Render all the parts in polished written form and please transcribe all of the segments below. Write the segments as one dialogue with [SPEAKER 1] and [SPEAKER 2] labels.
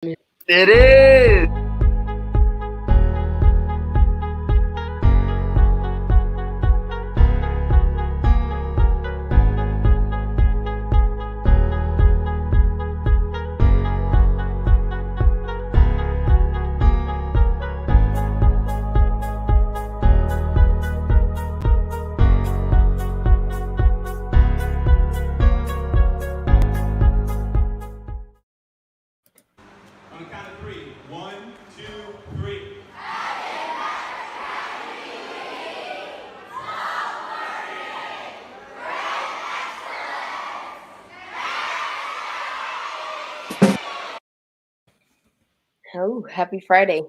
[SPEAKER 1] It is.
[SPEAKER 2] On the count of three. 1, 2, 3.
[SPEAKER 3] Oh, happy Friday.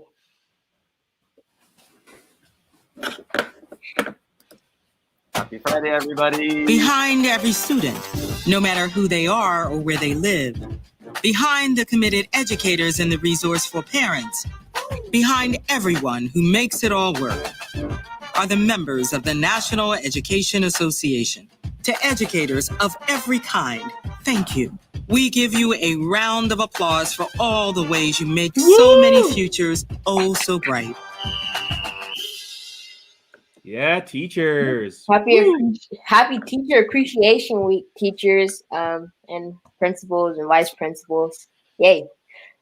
[SPEAKER 1] Happy Friday, everybody.
[SPEAKER 4] Behind every student, no matter who they are or where they live. Behind the committed educators and the resourceful parents. Behind everyone who makes it all work are the members of the National Education Association. To educators of every kind, thank you. We give you a round of applause for all the ways you make so many futures oh so bright.
[SPEAKER 2] Yeah, teachers.
[SPEAKER 3] Happy Teacher Appreciation Week, teachers and principals and vice principals. Yay.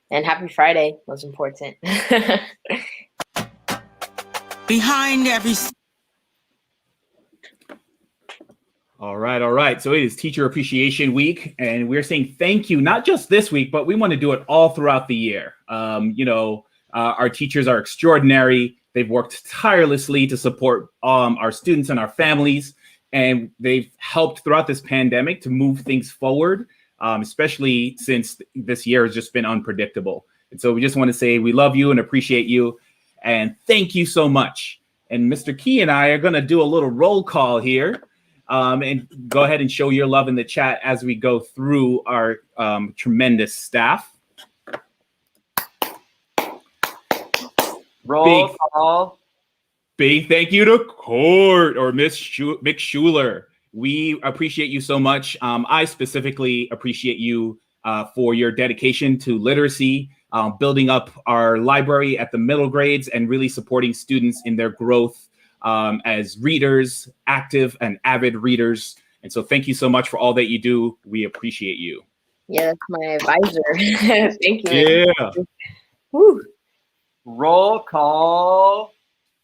[SPEAKER 3] And happy Friday, most important.
[SPEAKER 4] Behind every
[SPEAKER 2] All right. So it is Teacher Appreciation Week, and we're saying thank you, not just this week, but we want to do it all throughout the year. Our teachers are extraordinary. They've worked tirelessly to support our students and our families, and they've helped throughout this pandemic to move things forward, especially since this year has just been unpredictable. And so we just want to say we love you and appreciate you, and thank you so much. And Mr. Key and I are going to do a little roll call here. And go ahead and show your love in the chat as we go through our tremendous staff.
[SPEAKER 1] Roll call.
[SPEAKER 2] Big thank you to Court or Mick Schuler. We appreciate you so much. I specifically appreciate you for your dedication to literacy, building up our library at the middle grades, and really supporting students in their growth as readers, active and avid readers. And so thank you so much for all that you do. We appreciate you.
[SPEAKER 3] Yeah, that's my advisor. Thank you.
[SPEAKER 2] Yeah.
[SPEAKER 3] Woo.
[SPEAKER 1] Roll call.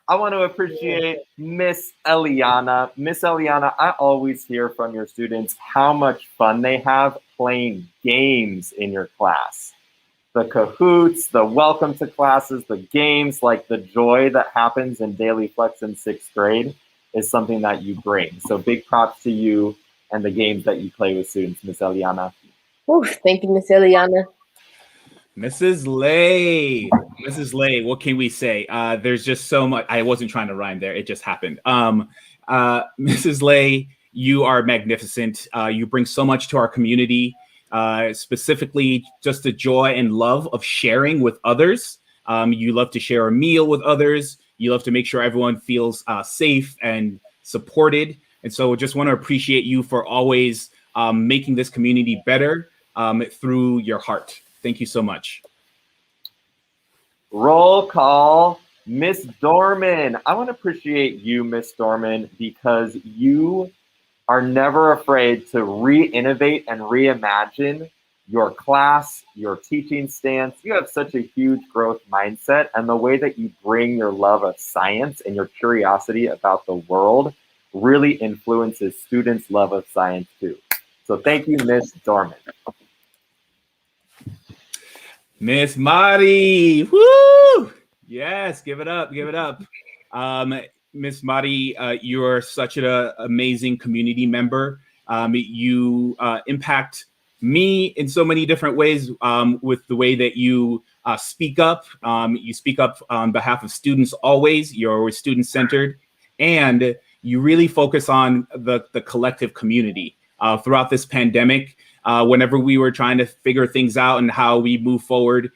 [SPEAKER 1] I want to appreciate Miss Eliana. Miss Eliana, I always hear from your students how much fun they have playing games in your class. The Kahoots, the welcome to classes, the games, like the joy that happens in Daily Flex in 6th grade is something that you bring. So big props to you and the games that you play with students, Miss Eliana.
[SPEAKER 3] Woo, thank you, Miss Eliana.
[SPEAKER 2] Mrs. Lay, what can we say? There's just so much. I wasn't trying to rhyme there. It just happened. Mrs. Lay, you are magnificent. You bring so much to our community. Specifically just the joy and love of sharing with others. You love to share a meal with others. You love to make sure everyone feels safe and supported. And so just want to appreciate you for always making this community better through your heart. Thank you so much.
[SPEAKER 1] Roll call, Miss Dorman. I want to appreciate you, Miss Dorman, because you are never afraid to re-innovate and reimagine your class, your teaching stance. You have such a huge growth mindset, and the way that you bring your love of science and your curiosity about the world really influences students' love of science too. So thank you, Miss Dorman.
[SPEAKER 2] Miss Mari, woo! Yes, give it up. Miss Mari, you're such an amazing community member. You impact me in so many different ways with the way that you speak up. You speak up on behalf of students always. You're always student-centered. And you really focus on the collective community. Throughout this pandemic, whenever we were trying to figure things out and how we move forward,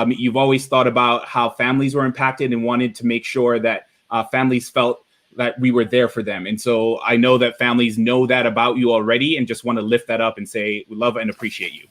[SPEAKER 2] you've always thought about how families were impacted and wanted to make sure that families felt that we were there for them. And so I know that families know that about you already and just want to lift that up and say, we love and appreciate you.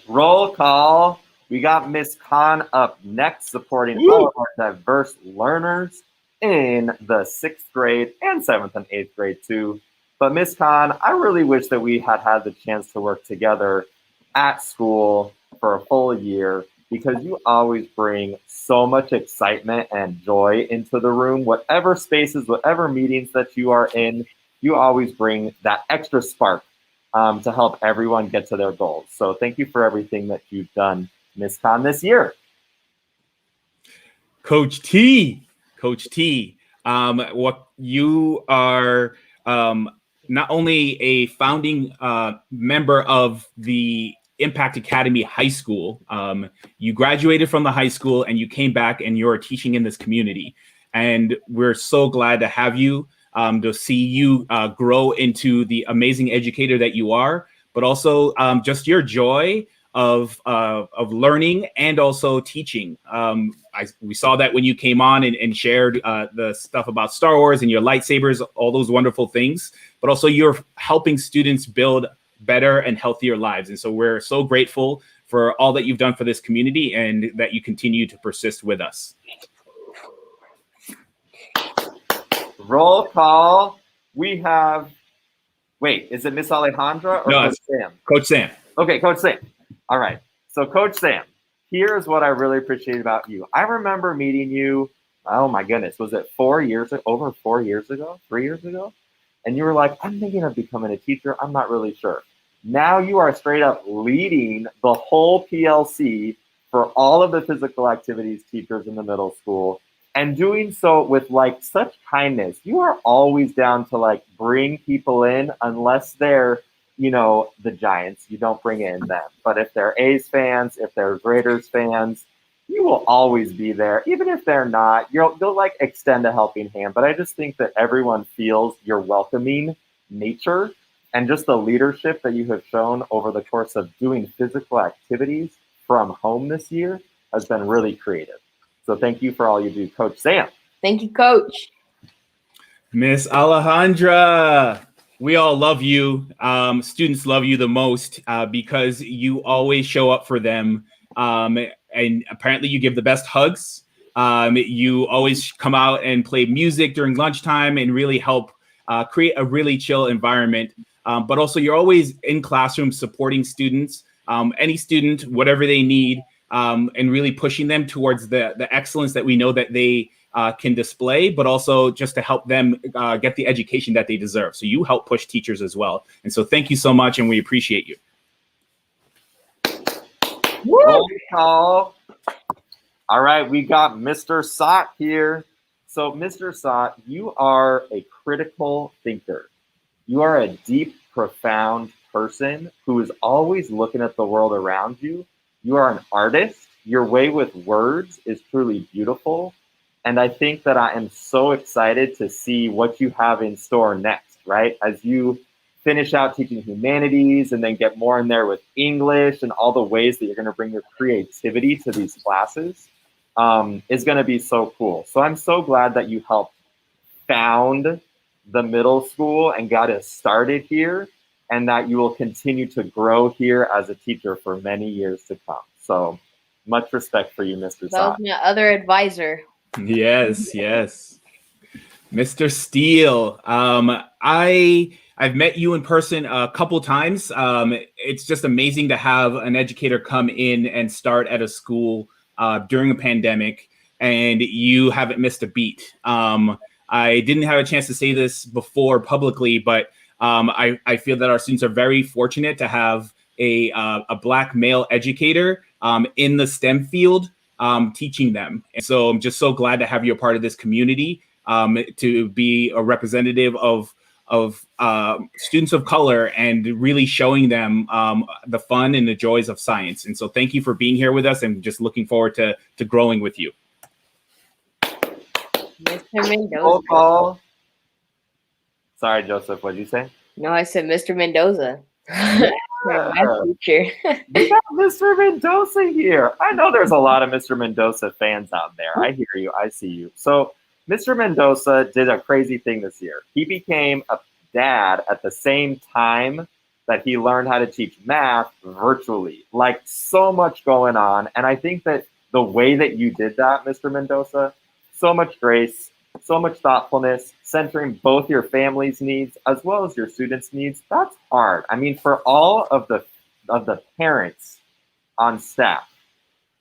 [SPEAKER 1] Roll call. We got Miss Khan up next, supporting
[SPEAKER 2] Woo!
[SPEAKER 1] all of our diverse learners in the 6th grade and 7th and 8th grade too. But Miss Khan, I really wish that we had the chance to work together at school for a full year, because you always bring so much excitement and joy into the room. Whatever spaces, whatever meetings that you are in, you always bring that extra spark to help everyone get to their goals. So thank you for everything that you've done, Ms. Khan, this year.
[SPEAKER 2] Coach T, what you are not only a founding member of the Impact Academy High School, you graduated from the high school and you came back and you're teaching in this community. And we're so glad to have you, to see you grow into the amazing educator that you are, but also just your joy of learning and also teaching. We saw that when you came on and shared the stuff about Star Wars and your lightsabers, all those wonderful things, but also you're helping students build better and healthier lives. And so we're so grateful for all that you've done for this community and that you continue to persist with us.
[SPEAKER 1] Roll call. We have, wait, is it Miss Alejandra or
[SPEAKER 2] No,
[SPEAKER 1] Coach
[SPEAKER 2] it's
[SPEAKER 1] Sam?
[SPEAKER 2] Coach Sam.
[SPEAKER 1] Okay, Coach Sam. All right. So Coach Sam, here's what I really appreciate about you. I remember meeting you, oh my goodness, was it 4 years ago, over 4 years ago, 3 years ago? And you were like, I'm thinking of becoming a teacher. I'm not really sure. Now you are straight up leading the whole PLC for all of the physical activities teachers in the middle school, and doing so with like such kindness. You are always down to like bring people in, unless they're, you know, the Giants, you don't bring in them. But if they're A's fans, if they're Raiders fans, you will always be there. Even if they're not, you'll like extend a helping hand. But I just think that everyone feels your welcoming nature, and just the leadership that you have shown over the course of doing physical activities from home this year has been really creative. So thank you for all you do, Coach Sam.
[SPEAKER 3] Thank you, Coach.
[SPEAKER 2] Miss Alejandra, we all love you. Students love you the most because you always show up for them. And apparently you give the best hugs. You always come out and play music during lunchtime and really help create a really chill environment. But also you're always in classrooms supporting students, any student, whatever they need, and really pushing them towards the excellence that we know that they can display, but also just to help them get the education that they deserve. So you help push teachers as well. And so thank you so much, and we appreciate you.
[SPEAKER 1] Roll call. All right, we got Mr. Sott here. So Mr. Sott, you are a critical thinker. You are a deep, profound person who is always looking at the world around you. You are an artist. Your way with words is truly beautiful. And I think that I am so excited to see what you have in store next, right? As you finish out teaching humanities and then get more in there with English and all the ways that you're going to bring your creativity to these classes is going to be so cool. So I'm so glad that you helped found the middle school and got us started here, and that you will continue to grow here as a teacher for many years to come. So much respect for you, Mr.
[SPEAKER 3] That was
[SPEAKER 1] Sott.
[SPEAKER 3] my other advisor.
[SPEAKER 2] Yes, yes. Mr. Steele, I've met you in person a couple times. It's just amazing to have an educator come in and start at a school during a pandemic, and you haven't missed a beat. I didn't have a chance to say this before publicly, but I feel that our students are very fortunate to have a Black male educator in the STEM field teaching them. And so I'm just so glad to have you a part of this community, to be a representative of students of color and really showing them the fun and the joys of science. And so thank you for being here with us, and just looking forward to growing with you.
[SPEAKER 3] Mr. Mendoza.
[SPEAKER 1] Roll call. Sorry, Joseph, what did you say?
[SPEAKER 3] No, I said Mr. Mendoza. My teacher.
[SPEAKER 1] We got Mr. Mendoza here. I know there's a lot of Mr. Mendoza fans out there. I hear you. I see you. So Mr. Mendoza did a crazy thing this year. He became a dad at the same time that he learned how to teach math virtually. Like, so much going on. And I think that the way that you did that, Mr. Mendoza, so much grace, so much thoughtfulness, centering both your family's needs as well as your students' needs, that's hard. I mean, for all of the parents on staff,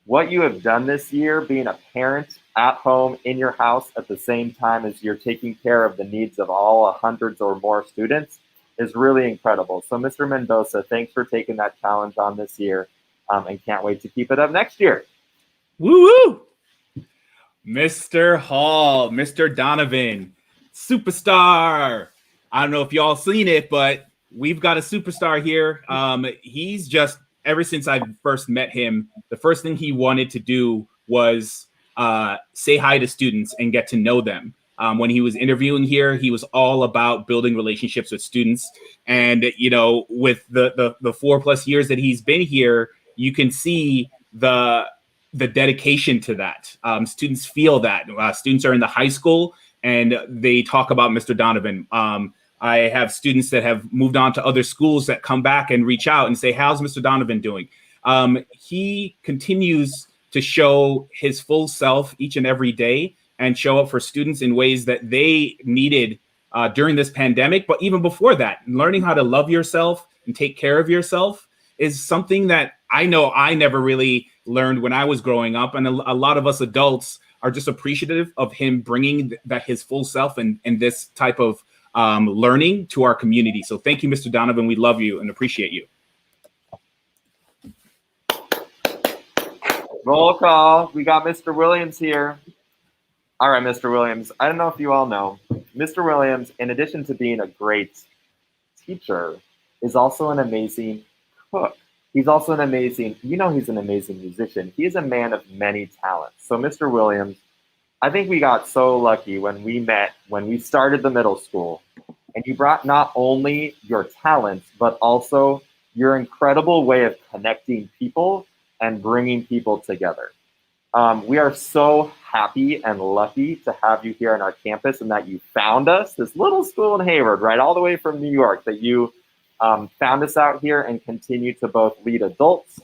[SPEAKER 1] what you have done this year, being a parent at home in your house at the same time as you're taking care of the needs of all hundreds or more students, is really incredible. So, Mr. Mendoza, thanks for taking that challenge on this year, and can't wait to keep it up next year.
[SPEAKER 2] Woo woo! Mr. Hall, Mr. Donovan, superstar. I don't know if y'all seen it, but we've got a superstar here. He's just, ever since I first met him, the first thing he wanted to do was say hi to students and get to know them. When he was interviewing here, he was all about building relationships with students. And, you know, with the 4+ years that he's been here, you can see the dedication to that. Students feel that. Students are in the high school and they talk about Mr. Donovan. I have students that have moved on to other schools that come back and reach out and say, how's Mr. Donovan doing? He continues to show his full self each and every day and show up for students in ways that they needed during this pandemic. But even before that, learning how to love yourself and take care of yourself is something that I know I never really learned when I was growing up. And a lot of us adults are just appreciative of him bringing that his full self and this type of learning to our community. So thank you, Mr. Donovan. We love you and appreciate you.
[SPEAKER 1] Roll call. We got Mr. Williams here. All right, Mr. Williams. I don't know if you all know, Mr. Williams, in addition to being a great teacher, is also an amazing cook. He's also an amazing, he's an amazing musician. He is a man of many talents. So, Mr. Williams, I think we got so lucky when we met, when we started the middle school, and you brought not only your talents, but also your incredible way of connecting people and bringing people together. We are so happy and lucky to have you here on our campus and that you found us, this little school in Hayward, right all the way from New York, that you found us out here and continue to both lead adults,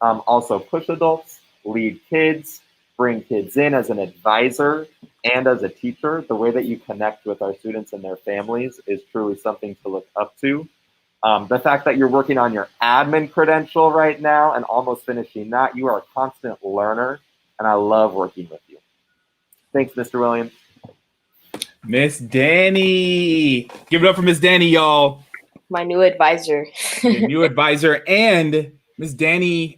[SPEAKER 1] also push adults, lead kids, bring kids in as an advisor and as a teacher. The way that you connect with our students and their families is truly something to look up to. The fact that you're working on your admin credential right now and almost finishing that, you are a constant learner, and I love working with you. Thanks, Mr. Williams.
[SPEAKER 2] Miss Danny. Give it up for Miss Danny, y'all.
[SPEAKER 3] My new advisor.
[SPEAKER 2] Your new advisor. And Miss Danny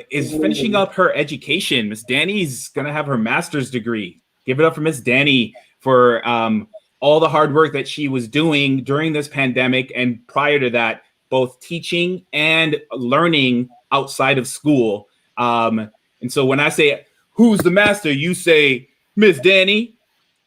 [SPEAKER 2] is finishing up her education. Miss Danny's going to have her master's degree. Give it up for Miss Danny for all the hard work that she was doing during this pandemic and prior to that, both teaching and learning outside of school. And so when I say, who's the master, you say, Miss Danny.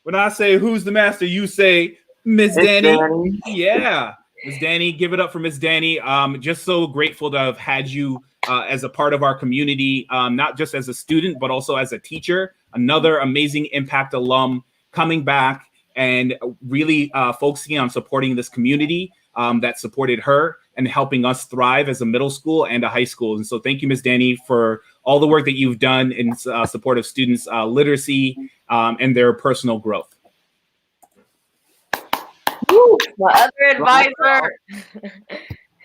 [SPEAKER 2] When I say, who's the master, you say, Miss Danny. Yeah. Miss Danny, give it up for Miss Danny. Just so grateful to have had you as a part of our community, not just as a student, but also as a teacher. Another amazing Impact alum coming back and really focusing on supporting this community that supported her and helping us thrive as a middle school and a high school. And so thank you, Ms. Danny, for all the work that you've done in support of students' literacy and their personal growth.
[SPEAKER 3] Woo, my other advisor.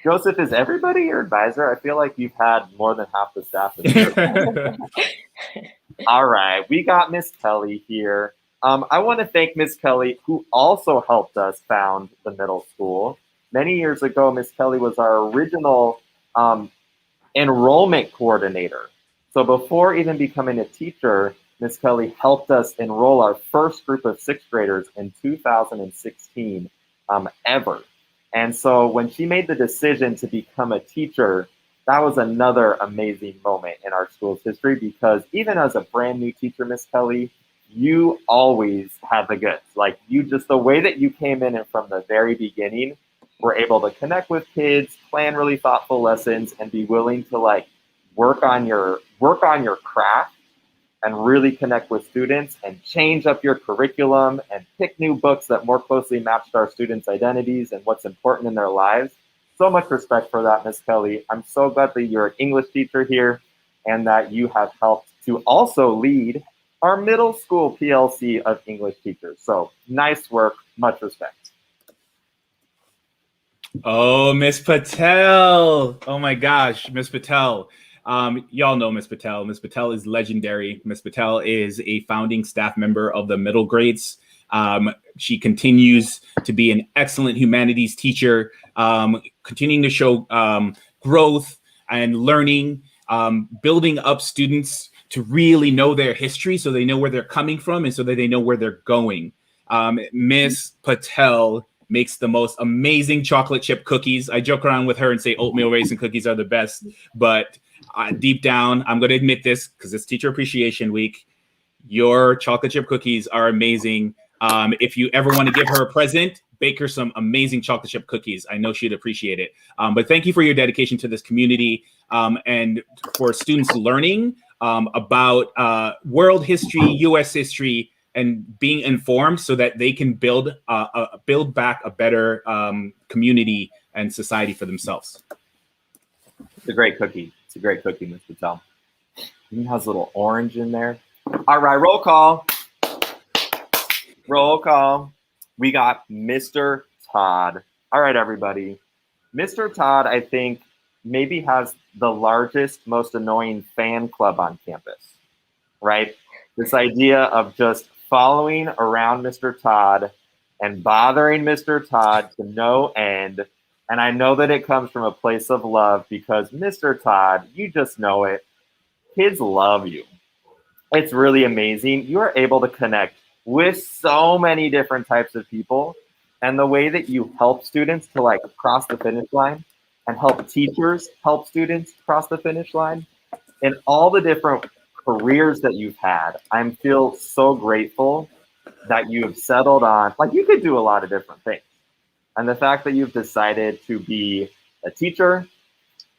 [SPEAKER 1] Joseph, is everybody your advisor? I feel like you've had more than half the staff in here. All right, we got Miss Kelly here. I want to thank Miss Kelly, who also helped us found the middle school. Many years ago, Miss Kelly was our original enrollment coordinator. So before even becoming a teacher, Miss Kelly helped us enroll our first group of sixth graders in 2016 ever. And so when she made the decision to become a teacher, that was another amazing moment in our school's history, because even as a brand new teacher, Miss Kelly, you always had the goods. Like, you just, the way that you came in and from the very beginning were able to connect with kids, plan really thoughtful lessons, and be willing to like work on your craft and really connect with students and change up your curriculum and pick new books that more closely matched our students' identities and what's important in their lives. so much respect for that, Miss Kelly. I'm so glad that you're an English teacher here and that you have helped to also lead our middle school PLC of English teachers. So nice work, much respect.
[SPEAKER 2] Oh, Miss Patel. Oh my gosh, Miss Patel. Y'all know Miss Patel. Miss Patel is legendary. Miss Patel is a founding staff member of the middle grades. She continues to be an excellent humanities teacher, continuing to show growth and learning, building up students to really know their history so they know where they're coming from and so that they know where they're going. Miss Patel makes the most amazing chocolate chip cookies. I joke around with her and say oatmeal raisin cookies are the best, but deep down, I'm going to admit this because it's Teacher Appreciation Week. Your chocolate chip cookies are amazing. If you ever want to give her a present, bake her some amazing chocolate chip cookies. I know she'd appreciate it. But thank you for your dedication to this community and for students learning about world history, U.S. history, and being informed so that they can build back a better community and society for themselves.
[SPEAKER 1] It's a great cookie. It's a great cookie, Mr. Patel. It has a little orange in there. All right, roll call. Roll call. We got Mr. Todd. All right, everybody. Mr. Todd, I think, maybe has the largest, most annoying fan club on campus, right? This idea of just following around Mr. Todd and bothering Mr. Todd to no end. And I know that it comes from a place of love because Mr. Todd, you just know it. Kids love you. It's really amazing. You are able to connect with so many different types of people. And the way that you help students to like cross the finish line and help teachers help students cross the finish line and all the different careers that you've had, I feel so grateful that you have settled on, like you could do a lot of different things. And the fact that you've decided to be a teacher,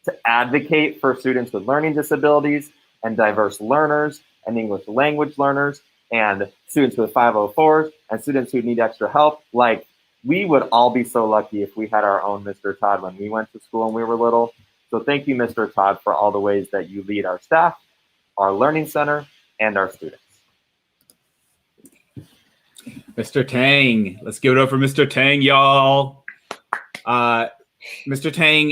[SPEAKER 1] to advocate for students with learning disabilities and diverse learners and English language learners and students with 504s and students who need extra help, like we would all be so lucky if we had our own Mr. Todd when we went to school when we were little. So thank you, Mr. Todd, for all the ways that you lead our staff, our learning center, and our students.
[SPEAKER 2] Mr. Tang, let's give it up for Mr. Tang, y'all. Mr. Tang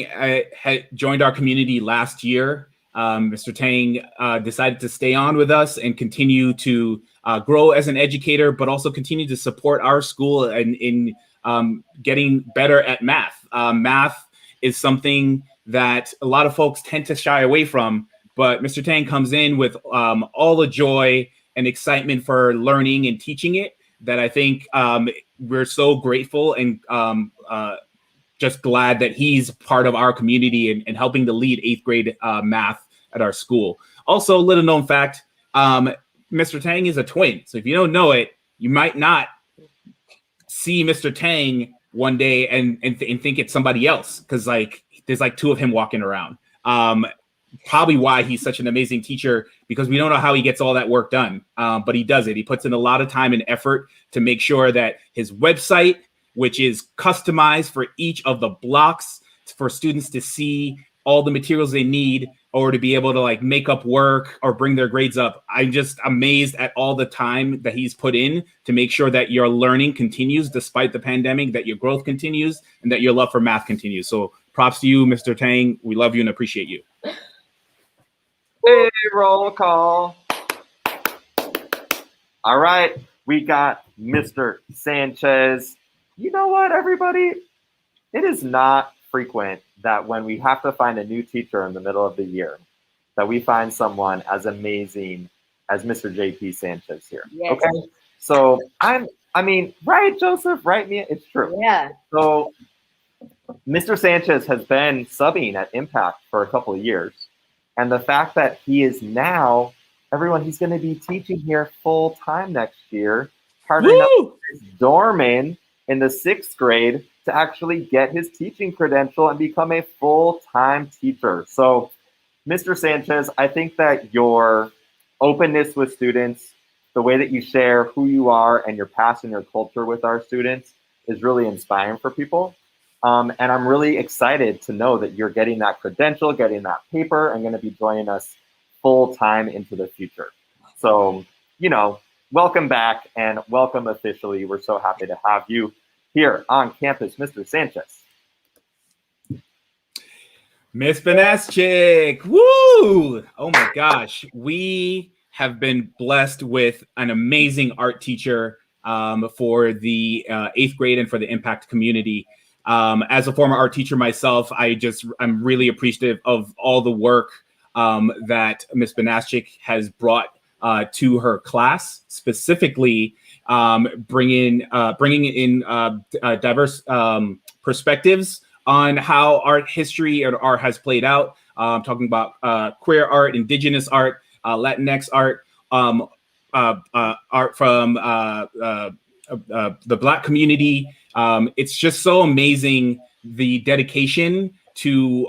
[SPEAKER 2] had joined our community last year. Mr. Tang decided to stay on with us and continue to grow as an educator, but also continue to support our school and in getting better at math. Math is something that a lot of folks tend to shy away from, but Mr. Tang comes in with all the joy and excitement for learning and teaching it that I think we're so grateful and just glad that he's part of our community and helping to lead 8th grade math at our school. Also, little known fact, Mr. Tang is a twin. So if you don't know it, you might not see Mr. Tang one day and think it's somebody else because like there's like 2 of him walking around. Probably why he's such an amazing teacher, because we don't know how he gets all that work done, but he does it. He puts in a lot of time and effort to make sure that his website, which is customized for each of the blocks for students to see all the materials they need or to be able to like make up work or bring their grades up. I'm just amazed at all the time that he's put in to make sure that your learning continues despite the pandemic, that your growth continues, and that your love for math continues. So props to you, Mr. Tang. We love you and appreciate you.
[SPEAKER 1] Hey, roll call. All right, we got Mr. Sanchez. You know what, everybody? It is not frequent that when we have to find a new teacher in the middle of the year, that we find someone as amazing as Mr. JP Sanchez here.
[SPEAKER 3] Yes.
[SPEAKER 1] Okay, so I mean, right, Joseph? Right, Mia? It's true.
[SPEAKER 3] Yeah.
[SPEAKER 1] So Mr. Sanchez has been subbing at Impact for a couple of years. And the fact that he is now, everyone, he's going to be teaching here full time next year, partnering up with his doorman in the 6th grade to actually get his teaching credential and become a full-time teacher. So, Mr. Sanchez, I think that your openness with students, the way that you share who you are and your passion, your culture with our students is really inspiring for people. And I'm really excited to know that you're getting that credential, getting that paper, and going to be joining us full time into the future. So, welcome back and welcome officially. We're so happy to have you here on campus, Mr. Sanchez.
[SPEAKER 2] Miss Banaszczyk, woo! Oh my gosh, we have been blessed with an amazing art teacher for the 8th grade and for the impact community. As a former art teacher myself, I'm really appreciative of all the work that Miss Banaszczyk has brought to her class, specifically bringing in diverse perspectives on how art history or art has played out. Talking about queer art, indigenous art, Latinx art, art from the Black community. It's just so amazing, the dedication to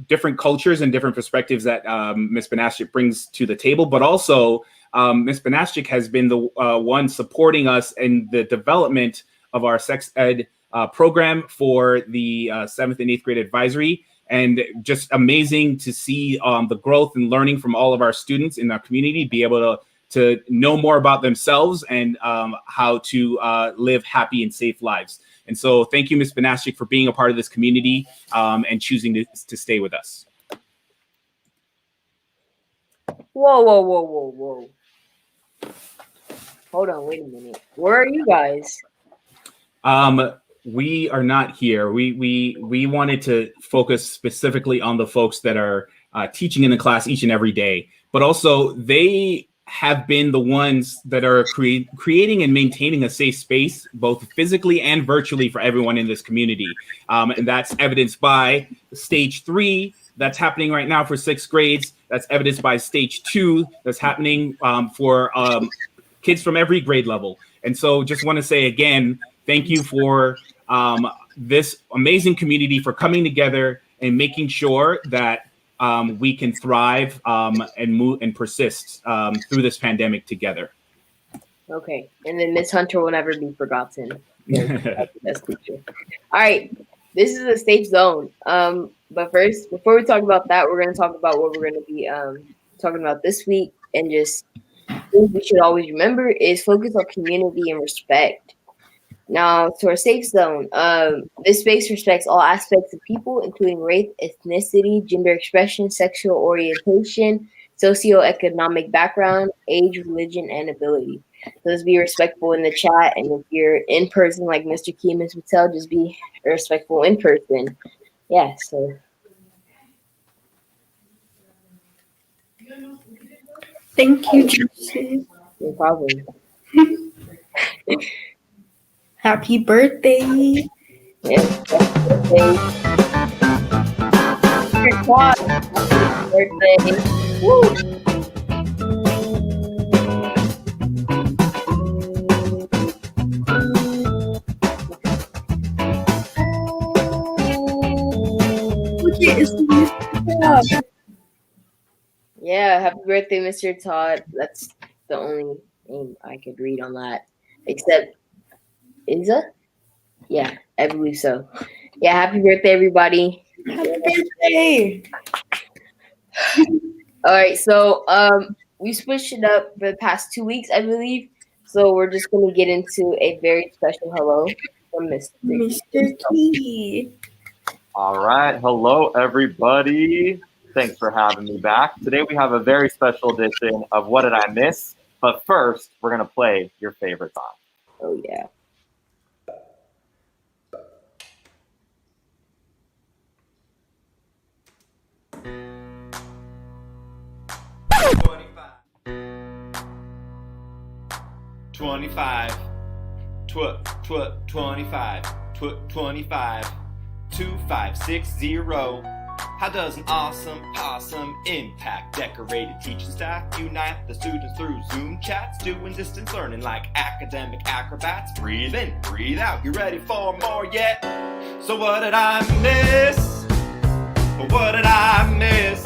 [SPEAKER 2] different cultures and different perspectives that Ms. Banaszczyk brings to the table, but also Ms. Banaszczyk has been the one supporting us in the development of our sex ed program for the 7th and 8th grade advisory. And just amazing to see the growth and learning from all of our students in our community, be able to know more about themselves and how to live happy and safe lives. And so thank you, Ms. Banaszczyk, for being a part of this community and choosing to stay with us.
[SPEAKER 3] Whoa. Hold on, wait a minute. Where are you guys?
[SPEAKER 2] We are not here. We wanted to focus specifically on the folks that are teaching in the class each and every day, but also they have been the ones that are creating and maintaining a safe space, both physically and virtually, for everyone in this community. And that's evidenced by stage 3 that's happening right now for 6th grades. That's evidenced by stage 2 that's happening for kids from every grade level. And so just want to say again, thank you for this amazing community for coming together and making sure that we can thrive and move and persist through this pandemic together.
[SPEAKER 3] Okay, and then Miss Hunter will never be forgotten. That's the best teacher. All right, this is a safe zone. But first, before we talk about that, we're going to talk about what we're going to be talking about this week, and just things we should always remember is focus on community and respect. Now, to our safe zone, this space respects all aspects of people, including race, ethnicity, gender expression, sexual orientation, socioeconomic background, age, religion, and ability. So let's be respectful in the chat, and if you're in person, like Mr. Key and Ms. Patel, just be respectful in person. Yeah, so.
[SPEAKER 5] Thank you, Jesse.
[SPEAKER 3] No problem.
[SPEAKER 5] Happy birthday.
[SPEAKER 3] Yes, happy birthday. Happy birthday. Woo! Yeah, happy birthday, Mr. Todd. That's the only name I could read on that. Except Inza? Yeah, I believe so. Yeah, happy birthday, everybody.
[SPEAKER 5] Happy birthday.
[SPEAKER 3] All right, so we switched it up for the past 2 weeks, I believe. So we're just going to get into a very special hello from
[SPEAKER 5] Mr. Key.
[SPEAKER 1] All right. Hello, everybody. Thanks for having me back. Today we have a very special edition of What Did I Miss? But first, we're going to play your favorite song.
[SPEAKER 3] Oh, yeah.
[SPEAKER 6] $25, 2560. How does an awesome possum impact decorated teaching staff? Unite the students through Zoom chats, doing distance learning like academic acrobats. Breathe in, breathe out, you ready for more yet? So what did I miss? What did I miss?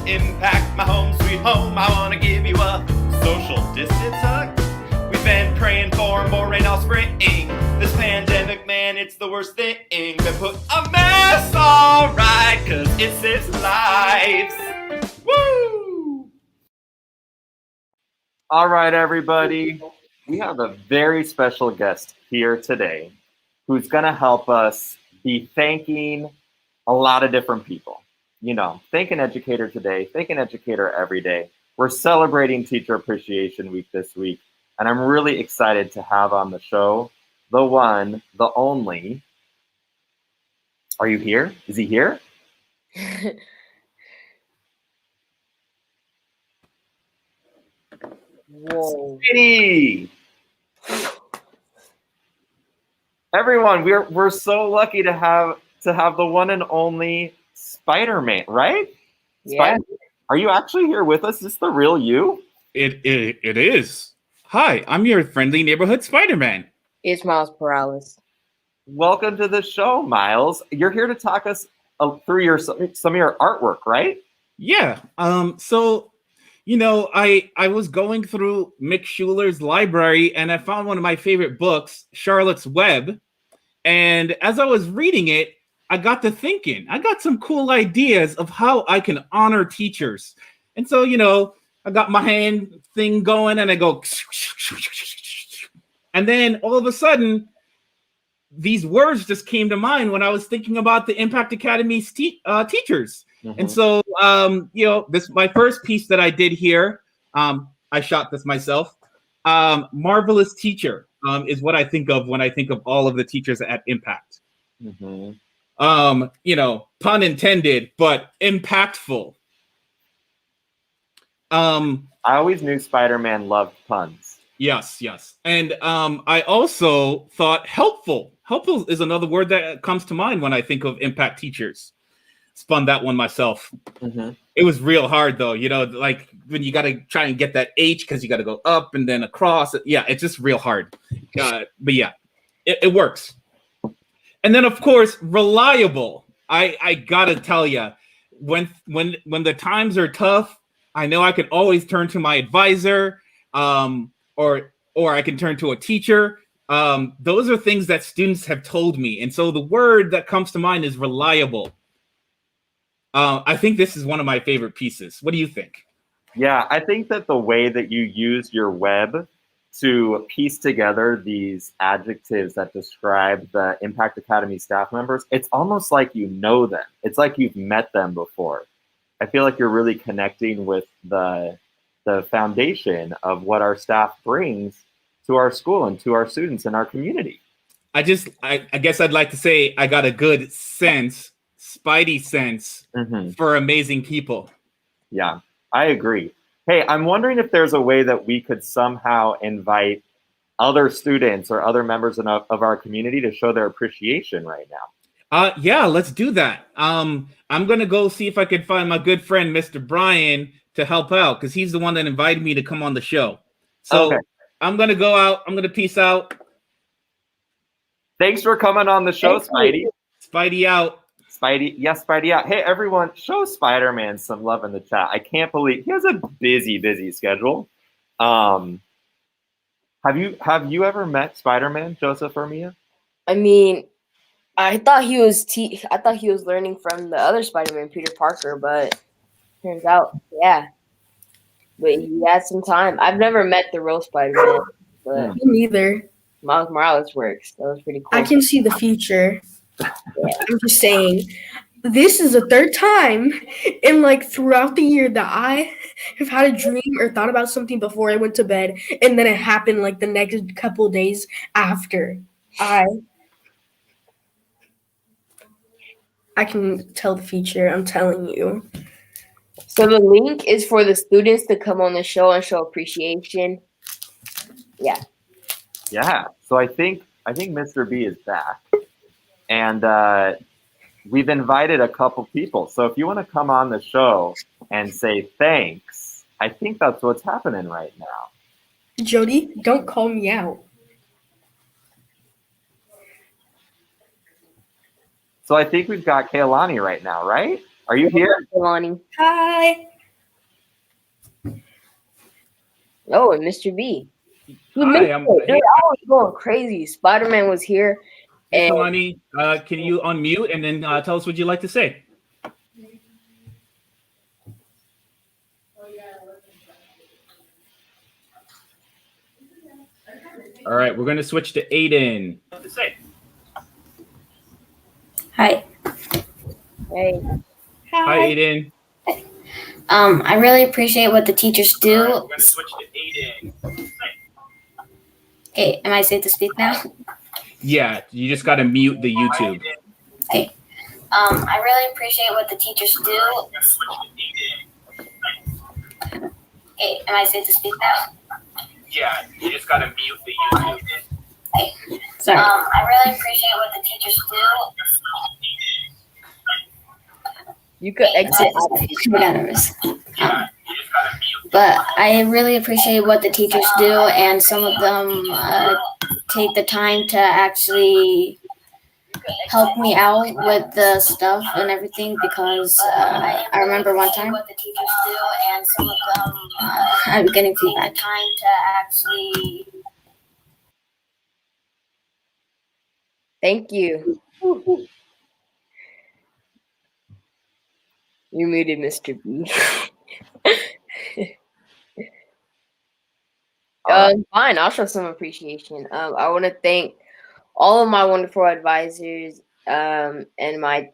[SPEAKER 6] Impact, my home sweet home, I wanna give you a social distance hug. We We've been praying for more rain all spring. This pandemic, man, it's the worst thing. But put a mess alright, cause it saves lives. Woo!
[SPEAKER 1] All right, everybody. We have a very special guest here today who's going to help us be thanking a lot of different people. You know, thank an educator today, thank an educator every day. We're celebrating Teacher Appreciation Week this week, and I'm really excited to have on the show the one, the only. Are you here? Is he here?
[SPEAKER 3] Whoa.
[SPEAKER 1] Hey! Everyone, we're so lucky to have the one and only Spider-Man, right?
[SPEAKER 3] Yeah.
[SPEAKER 1] Are you actually here with us? Is this the real you?
[SPEAKER 2] It is. Hi, I'm your friendly neighborhood Spider-Man.
[SPEAKER 3] It's Miles Morales.
[SPEAKER 1] Welcome to the show, Miles. You're here to talk us through some of your artwork, right?
[SPEAKER 2] Yeah. So, you know, I was going through Mick Schuler's library and I found one of my favorite books, Charlotte's Web. And as I was reading it, I got to thinking, I got some cool ideas of how I can honor teachers. And so, you know, I got my hand thing going and I go, and then all of a sudden, these words just came to mind when I was thinking about the Impact Academy's teachers.
[SPEAKER 1] Mm-hmm.
[SPEAKER 2] And so, you know, this my first piece that I did here. I shot this myself. Marvelous teacher is what I think of when I think of all of the teachers at Impact.
[SPEAKER 1] Mm-hmm.
[SPEAKER 2] You know, pun intended, but impactful.
[SPEAKER 1] I always knew Spider-Man loved puns.
[SPEAKER 2] Yes. And I also thought helpful. Helpful is another word that comes to mind when I think of Impact teachers. Spun that one myself.
[SPEAKER 1] Mm-hmm.
[SPEAKER 2] It was real hard though, you know, like when you got to try and get that H because you got to go up and then across. Yeah, it's just real hard. But yeah, it works. And then of course, reliable. I gotta tell you, when the times are tough, I know I can always turn to my advisor, or I can turn to a teacher. Those are things that students have told me, and so the word that comes to mind is reliable. I think this is one of my favorite pieces. What do you think?
[SPEAKER 1] Yeah, I think that the way that you use your web to piece together these adjectives that describe the Impact Academy staff members, it's almost like you know them. It's like you've met them before. I feel like you're really connecting with the foundation of what our staff brings to our school and to our students and our community.
[SPEAKER 2] I guess I'd like to say I got a good sense, spidey sense for amazing people.
[SPEAKER 1] Yeah, I agree. Hey, I'm wondering if there's a way that we could somehow invite other students or other members of our community to show their appreciation right now.
[SPEAKER 2] Yeah, let's do that. I'm gonna go see if I can find my good friend Mr. Brian to help out because he's the one that invited me to come on the show. So okay. I'm gonna go out. I'm gonna peace out.
[SPEAKER 1] Thanks for coming on the show, Spidey.
[SPEAKER 2] Spidey out.
[SPEAKER 1] Spidey, yes, Spidey out. Hey, everyone, show Spider-Man some love in the chat. I can't believe he has a busy schedule. Have you ever met Spider-Man, Joseph or Mia?
[SPEAKER 3] I mean, I thought he was learning from the other Spider-Man, Peter Parker, but turns out, yeah. But he had some time. I've never met the real Spider-Man, but
[SPEAKER 5] me neither.
[SPEAKER 3] Miles Morales works. That was pretty cool.
[SPEAKER 5] I can see the future. Yeah. I'm just saying, this is the third time in throughout the year that I have had a dream or thought about something before I went to bed, and then it happened the next couple days after. I can tell the future. I'm telling you.
[SPEAKER 3] So the link is for the students to come on the show and show appreciation. Yeah.
[SPEAKER 1] Yeah. So I think Mr. B is back. And we've invited a couple people. So if you want to come on the show and say thanks, I think that's what's happening right now.
[SPEAKER 5] Jody, don't call me out.
[SPEAKER 1] So I think we've got Kaylani right now, right? Are you here?
[SPEAKER 3] Kaylani.
[SPEAKER 5] Hi.
[SPEAKER 3] Oh, and Mr. B.
[SPEAKER 2] Hi, I'm
[SPEAKER 3] They're
[SPEAKER 2] hey,
[SPEAKER 3] always going crazy. Spider-Man was here,
[SPEAKER 2] hey
[SPEAKER 3] and
[SPEAKER 2] Kalani. Can you unmute and then tell us what you'd like to say? All right, we're gonna switch to Aiden.
[SPEAKER 7] Hi.
[SPEAKER 3] hey,
[SPEAKER 2] Hi, Aiden.
[SPEAKER 7] I really appreciate what the teachers do.
[SPEAKER 2] All right, we're gonna switch to Aiden.
[SPEAKER 7] Okay, am I safe to speak now?
[SPEAKER 2] Yeah, you just gotta mute the YouTube.
[SPEAKER 7] Okay. I really appreciate what the teachers do. Okay, am I safe to speak now?
[SPEAKER 2] Yeah, you just gotta mute the YouTube.
[SPEAKER 7] Okay. Sorry. I really appreciate what the teachers do.
[SPEAKER 3] you could exit.
[SPEAKER 7] I got nervous. But I really appreciate what the teachers do, and some of them take the time to actually help me out with the stuff and everything, because I remember one time I'm getting feedback.
[SPEAKER 3] Thank you. You muted Mr. B. Fine. I'll show some appreciation. I want to thank all of my wonderful advisors. And my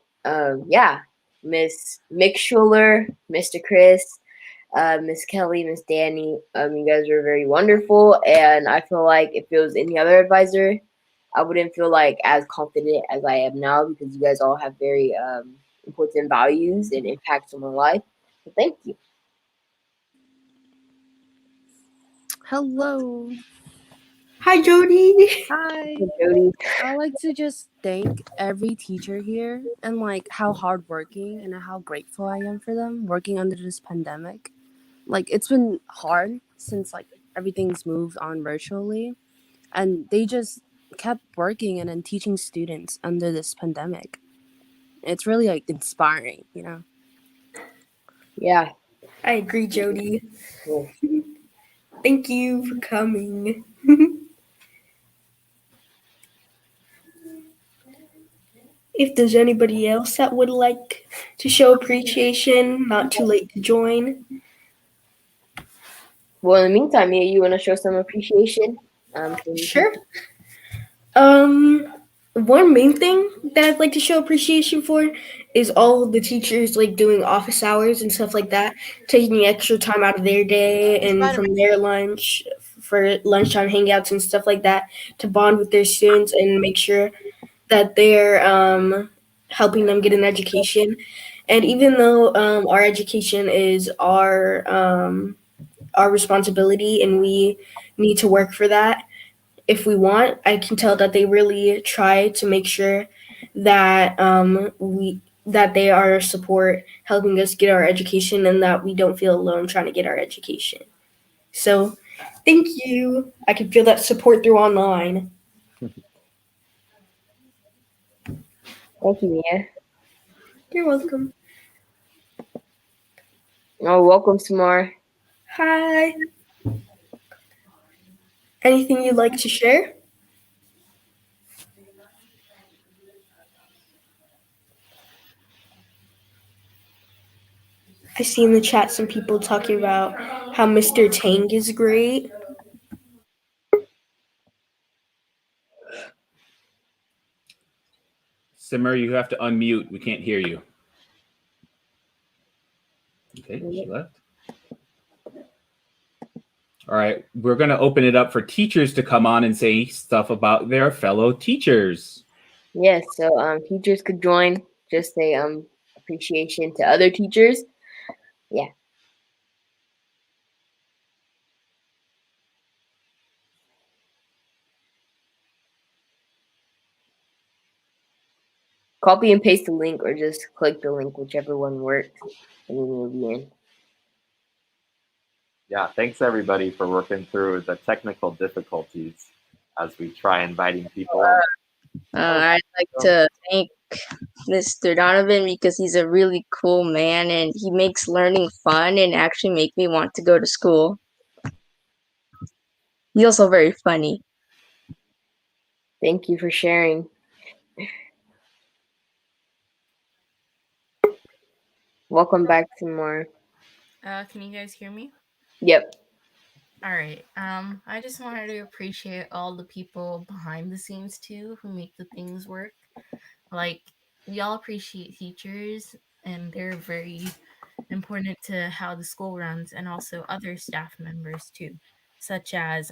[SPEAKER 3] Miss Mick Schuler, Mr. Chris, Miss Kelly, Miss Danny. You guys are very wonderful, and I feel like if it was any other advisor, I wouldn't feel like as confident as I am now, because you guys all have very important values and impacts on my life. So thank you.
[SPEAKER 8] Hello.
[SPEAKER 5] Hi, Jody.
[SPEAKER 8] Hi.
[SPEAKER 3] Jody.
[SPEAKER 8] I like to just thank every teacher here and like how hardworking and how grateful I am for them working under this pandemic. Like it's been hard since like everything's moved on virtually, and they just kept working and then teaching students under this pandemic. It's really like inspiring, you know.
[SPEAKER 3] Yeah.
[SPEAKER 5] I agree, Jody.
[SPEAKER 3] Cool.
[SPEAKER 5] Thank you for coming. If there's anybody else that would like to show appreciation, not too late to join.
[SPEAKER 3] Well, in the meantime, Mia, you want to show some appreciation?
[SPEAKER 5] Sure. One main thing that I'd like to show appreciation for is all the teachers like doing office hours and stuff like that, taking extra time out of their day and from their lunch for lunchtime hangouts and stuff like that to bond with their students and make sure that they're helping them get an education. And even though our education is our responsibility and we need to work for that, if we want, I can tell that they really try to make sure that they are our support, helping us get our education, and that we don't feel alone trying to get our education. So, thank you. I can feel that support through online.
[SPEAKER 3] Thank you, Mia.
[SPEAKER 5] You're welcome.
[SPEAKER 3] Oh, welcome, Samar.
[SPEAKER 5] Hi. Anything you'd like to share? I see in the chat some people talking about how Mr. Tang is great.
[SPEAKER 2] Simmer, you have to unmute. We can't hear you. Okay, she left. All right, we're going to open it up for teachers to come on and say stuff about their fellow teachers.
[SPEAKER 3] Yes, so teachers could join. Just say appreciation to other teachers. Yeah. Copy and paste the link, or just click the link, whichever one works, and then you'll be in.
[SPEAKER 1] Yeah, thanks everybody for working through the technical difficulties as we try inviting people in.
[SPEAKER 9] I'd like to thank Mr. Donovan because he's a really cool man and he makes learning fun and actually make me want to go to school. He's also very funny.
[SPEAKER 3] Thank you for sharing. Welcome back to more.
[SPEAKER 10] Can you guys hear me?
[SPEAKER 3] Yep.
[SPEAKER 10] All right. I just wanted to appreciate all the people behind the scenes too who make the things work. Like, we all appreciate teachers, and they're very important to how the school runs, and also other staff members too, such as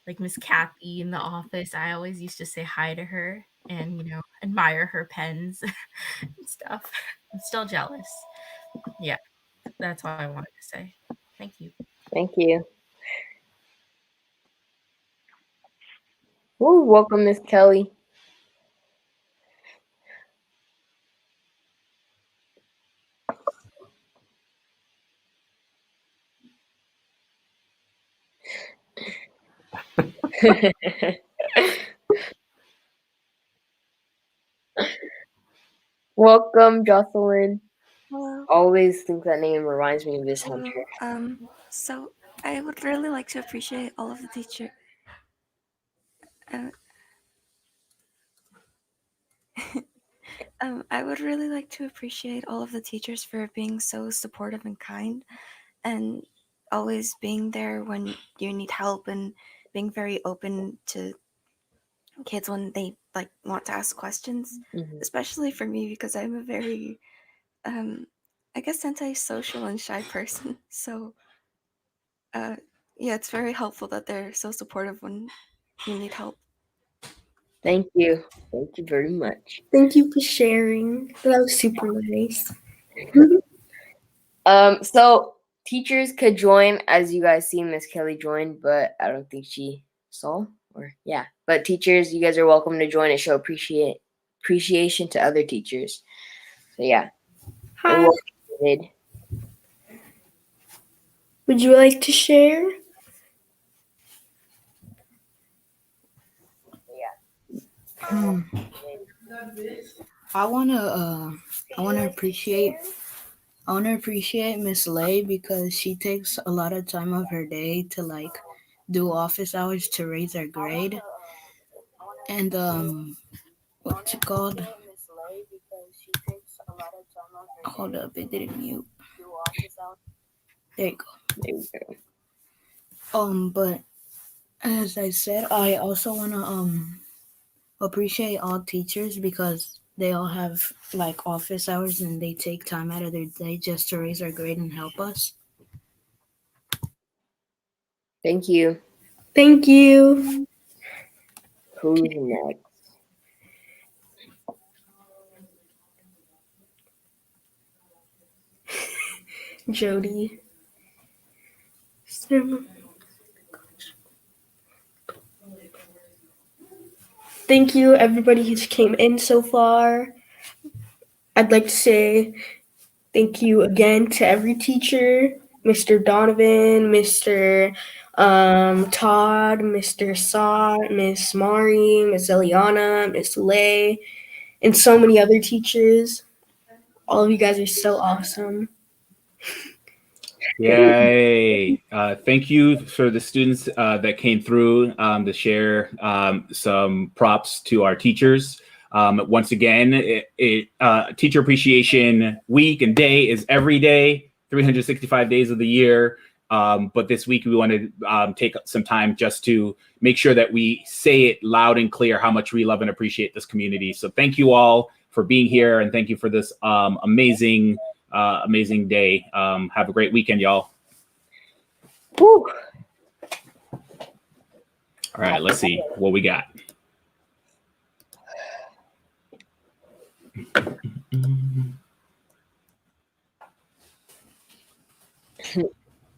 [SPEAKER 10] like Miss Kathy in the office. I always used to say hi to her and admire her pens and stuff. I'm still jealous. Yeah, that's all I wanted to say. Thank you.
[SPEAKER 3] Thank you. Ooh, welcome, Miss Kelly. Welcome, Jocelyn.
[SPEAKER 11] Hello.
[SPEAKER 3] Always think that name reminds me of Miss
[SPEAKER 11] Hello.
[SPEAKER 3] Hunter.
[SPEAKER 11] So I would really like to appreciate all of the teacher. I would really like to appreciate all of the teachers for being so supportive and kind, and always being there when you need help, and being very open to kids when they want to ask questions.
[SPEAKER 3] Mhm.
[SPEAKER 11] Especially for me, because I'm a very, I guess, antisocial and shy person. So, yeah, it's very helpful that they're so supportive when you need help.
[SPEAKER 3] Thank you. Thank you very much.
[SPEAKER 5] Thank you for sharing. That was super nice.
[SPEAKER 3] So teachers could join, as you guys see Miss Kelly joined, but I don't think she saw, or yeah. But teachers, you guys are welcome to join and show appreciation to other teachers. So yeah.
[SPEAKER 5] Hi. Would you like to share?
[SPEAKER 12] I wanna appreciate Miss Lay because she takes a lot of time of her day to do office hours to raise our grade. And what's it called? Hold up, it didn't mute. There you go.
[SPEAKER 3] There you go.
[SPEAKER 12] But as I said, I also wanna appreciate all teachers because they all have office hours and they take time out of their day just to raise our grade and help us.
[SPEAKER 3] Thank you.
[SPEAKER 5] Thank you.
[SPEAKER 3] Who's next?
[SPEAKER 5] Jody. Thank you, everybody who's came in so far. I'd like to say thank you again to every teacher, Mr. Donovan, Mr. Todd, Mr. Saw, Miss Mari, Miss Eliana, Miss Lay, and so many other teachers. All of you guys are so awesome.
[SPEAKER 2] Yay. Thank you for the students that came through to share some props to our teachers. Once again, Teacher Appreciation Week and Day is every day, 365 days of the year. But this week we want to take some time just to make sure that we say it loud and clear how much we love and appreciate this community. So thank you all for being here, and thank you for this amazing day. Have a great weekend, y'all.
[SPEAKER 3] Woo.
[SPEAKER 2] All right, let's see what we got.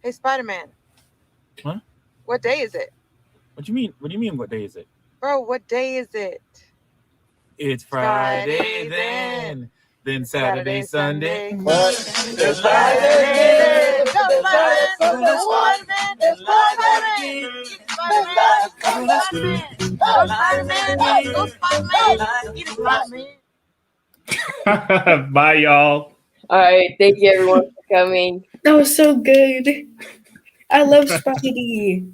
[SPEAKER 13] Hey, Spider-Man.
[SPEAKER 14] Huh?
[SPEAKER 13] What day is it?
[SPEAKER 14] What do you mean? What do you mean? What day is it?
[SPEAKER 13] Bro, what day is it?
[SPEAKER 14] It's Friday then. Then Saturday, Sunday.
[SPEAKER 13] It's Friday. Go Spider-Man. Go Spider-Man. Go Spider-Man. Go Spider-Man. Go Spider-Man.
[SPEAKER 2] Bye, y'all.
[SPEAKER 3] All right. Thank you, everyone, for coming.
[SPEAKER 5] That was so good. I love Spidey.